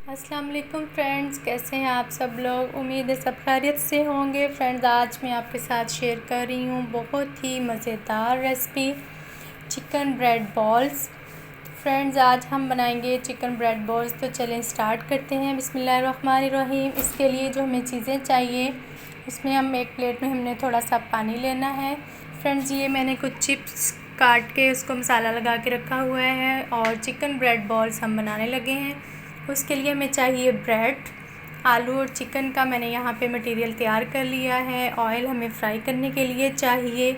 अस्सलाम वालेकुम फ्रेंड्स, कैसे हैं आप सब लोग। उम्मीद है सब खैरियत से होंगे। फ्रेंड्स, आज मैं आपके साथ शेयर कर रही हूँ बहुत ही मज़ेदार recipe, chicken bread balls. Friends, आज हम बनाएंगे चिकन ब्रेड बॉल्स। तो चलें स्टार्ट करते हैं। बिस्मिल्लाहिर्रहमानिर्रहीम। इसके लिए जो हमें चीज़ें चाहिए, इसमें हम एक प्लेट में हमने थोड़ा सा पानी लेना है। फ्रेंड्स, ये मैंने कुछ चिप्स काट के उसको मसाला लगा के रखा हुआ है और चिकन ब्रेड बॉल्स हम बनाने लगे हैं। उसके लिए हमें चाहिए ब्रेड, आलू और चिकन का मैंने यहाँ पे मटेरियल तैयार कर लिया है। ऑयल हमें फ्राई करने के लिए चाहिए।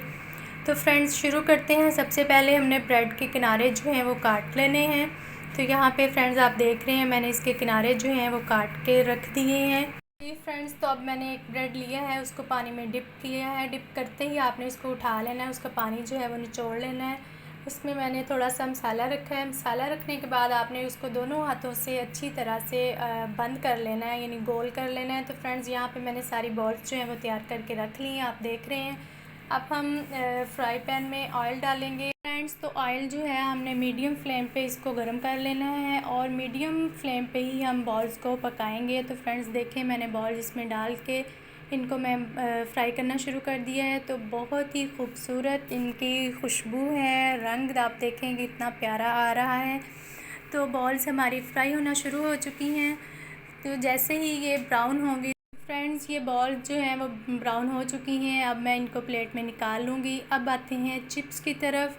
तो फ्रेंड्स, शुरू करते हैं। सबसे पहले हमने ब्रेड के किनारे जो हैं वो काट लेने हैं। तो यहाँ पे फ्रेंड्स आप देख रहे हैं मैंने इसके किनारे जो हैं वो काट के रख दिए हैं। जी फ्रेंड्स, तो अब मैंने एक ब्रेड लिया है, उसको पानी में डिप किया है। डिप करते ही आपने इसको उठा लेना है, उसका पानी जो है वो निचोड़ लेना है। उसमें मैंने थोड़ा सा मसाला रखा है। मसाला रखने के बाद आपने उसको दोनों हाथों से अच्छी तरह से बंद कर लेना है, यानी गोल कर लेना है। तो फ्रेंड्स, यहाँ पे मैंने सारी बॉल्स जो हैं वो तैयार करके रख ली हैं, आप देख रहे हैं। अब हम फ्राई पैन में ऑयल डालेंगे। फ्रेंड्स, तो ऑयल जो है हमने मीडियम फ्लेम पे इसको गर्म कर लेना है और मीडियम फ्लेम पे ही हम बॉल्स को पकाएंगे। तो फ्रेंड्स देखें, मैंने बॉल्स इसमें डाल के इनको मैं फ्राई करना शुरू कर दिया है। तो बहुत ही खूबसूरत इनकी खुशबू है, रंग आप देखेंगे इतना प्यारा आ रहा है। तो बॉल्स हमारी फ्राई होना शुरू हो चुकी हैं। तो जैसे ही ये ब्राउन होंगी फ्रेंड्स, ये बॉल जो हैं वो ब्राउन हो चुकी हैं। अब मैं इनको प्लेट में निकाल लूँगी। अब आते हैं चिप्स की तरफ।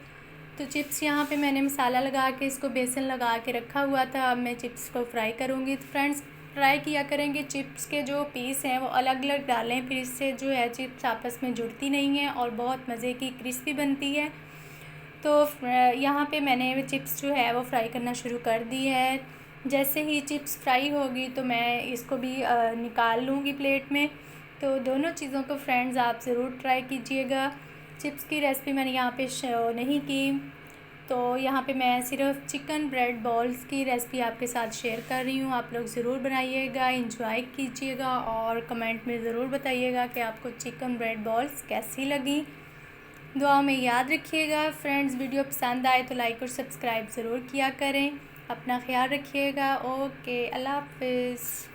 तो चिप्स यहाँ पे मैंने मसाला लगा के इसको बेसन लगा के रखा हुआ था। अब मैं चिप्स को फ्राई करूँगी। तो फ्रेंड्स, ट्राई किया करेंगे चिप्स के जो पीस हैं वो अलग अलग डालें, फिर इससे जो है चिप्स आपस में जुड़ती नहीं हैं और बहुत मज़े की क्रिस्पी बनती है। तो यहाँ पे मैंने चिप्स जो है वो फ्राई करना शुरू कर दी है। जैसे ही चिप्स फ्राई होगी तो मैं इसको भी निकाल लूँगी प्लेट में। तो दोनों चीज़ों को फ्रेंड्स आप ज़रूर ट्राई कीजिएगा। चिप्स की रेसिपी मैंने यहाँ पे शो नहीं की, तो यहाँ पे मैं सिर्फ चिकन ब्रेड बॉल्स की रेसिपी आपके साथ शेयर कर रही हूँ। आप लोग ज़रूर बनाइएगा, इंजॉय कीजिएगा और कमेंट में ज़रूर बताइएगा कि आपको चिकन ब्रेड बॉल्स कैसी लगी। दुआ में याद रखिएगा। फ्रेंड्स, वीडियो पसंद आए तो लाइक और सब्सक्राइब ज़रूर किया करें। अपना ख्याल रखिएगा। ओके, अल्लाह हाफ़िज़।